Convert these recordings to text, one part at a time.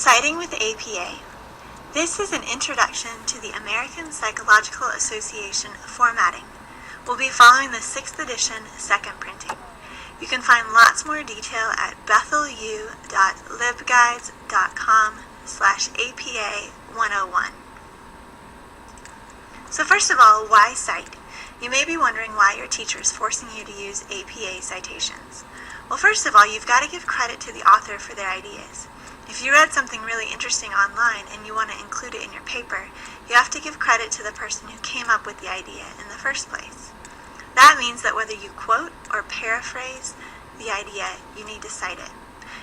Citing with APA. This is an introduction to the American Psychological Association formatting. We'll be following the 6th edition, second printing. You can find lots more detail at bethelu.libguides.com/APA101. So first of all, why cite? You may be wondering why your teacher is forcing you to use APA citations. Well, first of all, you've got to give credit to the author for their ideas. If you read something really interesting online and you want to include it in your paper, you have to give credit to the person who came up with the idea in the first place. That means that whether you quote or paraphrase the idea, you need to cite it.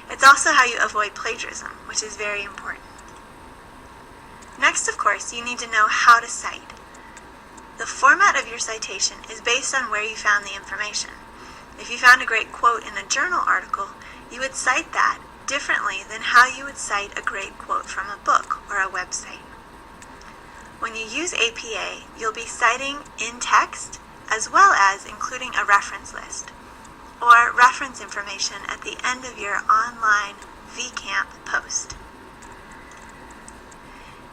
It's also how you avoid plagiarism, which is very important. Next, of course, you need to know how to cite. The format of your citation is based on where you found the information. If you found a great quote in a journal article, you would cite that differently than how you would cite a great quote from a book or a website. When you use APA, you'll be citing in text as well as including a reference list or reference information at the end of your online VCamp post.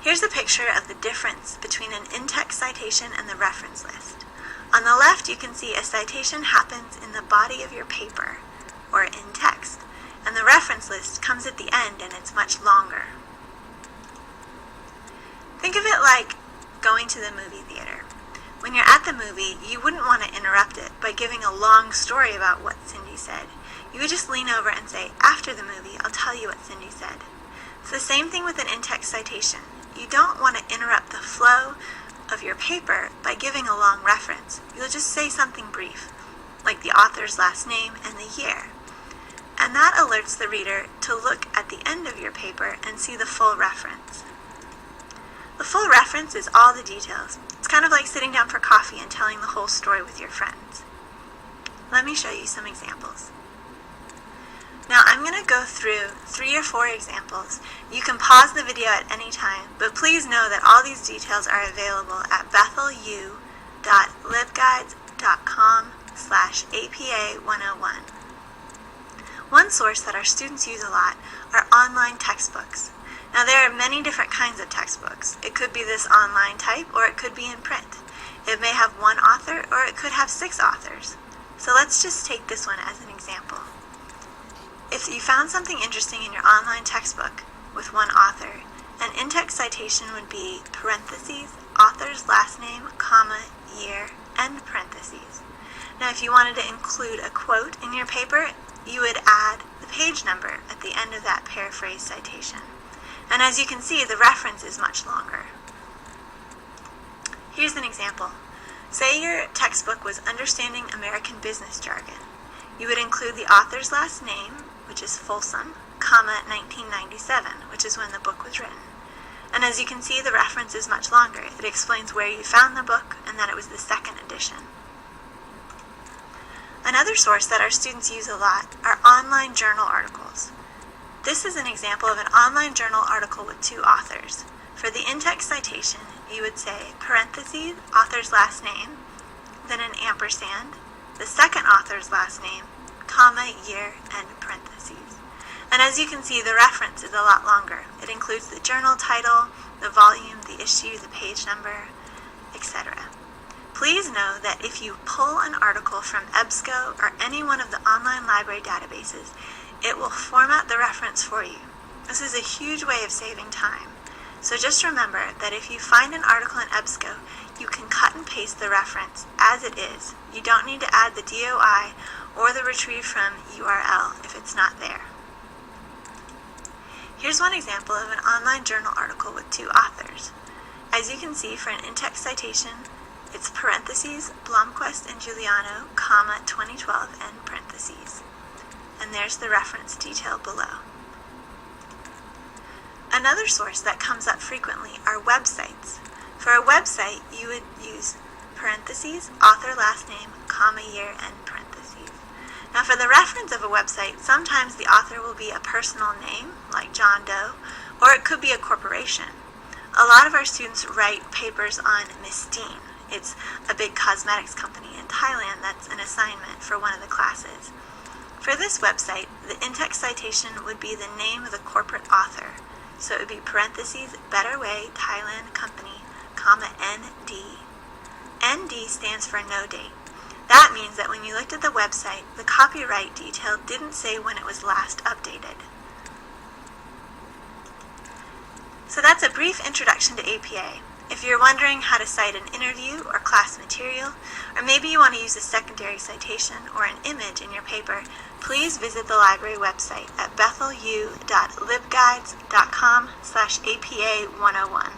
Here's a picture of the difference between an in-text citation and the reference list. On the left, you can see a citation happens in the body of your paper or in text, and the reference list comes at the end and it's much longer. Think of it like going to the movie theater. When you're at the movie, you wouldn't want to interrupt it by giving a long story about what Cindy said. You would just lean over and say, "After the movie, I'll tell you what Cindy said." It's the same thing with an in-text citation. You don't want to interrupt the flow of your paper by giving a long reference. You'll just say something brief, like the author's last name and the year. And that alerts the reader to look at the end of your paper and see the full reference. The full reference is all the details. It's kind of like sitting down for coffee and telling the whole story with your friends. Let me show you some examples. Now I'm going to go through 3 or 4 examples. You can pause the video at any time, but please know that all these details are available at bethelu.libguides.com/APA101. One source that our students use a lot are online textbooks. Now there are many different kinds of textbooks. It could be this online type or it could be in print. It may have one author or it could have 6 authors. So let's just take this one as an example. If you found something interesting in your online textbook with one author, an in-text citation would be parentheses, author's last name, comma, year, end parentheses. Now if you wanted to include a quote in your paper, you would add the page number at the end of that paraphrase citation. And as you can see, the reference is much longer. Here's an example. Say your textbook was Understanding American Business Jargon. You would include the author's last name, which is Folsom, comma, 1997, which is when the book was written. And as you can see, the reference is much longer. It explains where you found the book and that it was the 2nd edition. Another source that our students use a lot are online journal articles. This is an example of an online journal article with 2 authors. For the in-text citation, you would say parentheses, author's last name, then an ampersand, the 2nd author's last name, comma, year, and parentheses. And as you can see, the reference is a lot longer. It includes the journal title, the volume, the issue, the page number, etc. Please know that if you pull an article from EBSCO or any one of the online library databases, it will format the reference for you. This is a huge way of saving time. So just remember that if you find an article in EBSCO, you can cut and paste the reference as it is. You don't need to add the DOI or the retrieve from URL if it's not there. Here's one example of an online journal article with 2 authors. As you can see, for an in-text citation, it's parentheses, Blomquist and Giuliano, comma, 2012, end parentheses. And there's the reference detail below. Another source that comes up frequently are websites. For a website, you would use parentheses, author last name, comma, year, end parentheses. Now for the reference of a website, sometimes the author will be a personal name, like John Doe, or it could be a corporation. A lot of our students write papers on Miss Dean. It's a big cosmetics company in Thailand that's an assignment for one of the classes. For this website, the in-text citation would be the name of the corporate author. So it would be parentheses, Better Way, Thailand Company, comma, ND. ND stands for no date. That means that when you looked at the website, the copyright detail didn't say when it was last updated. So that's a brief introduction to APA. If you're wondering how to cite an interview or class material, or maybe you want to use a secondary citation or an image in your paper, please visit the library website at bethelu.libguides.com/APA101.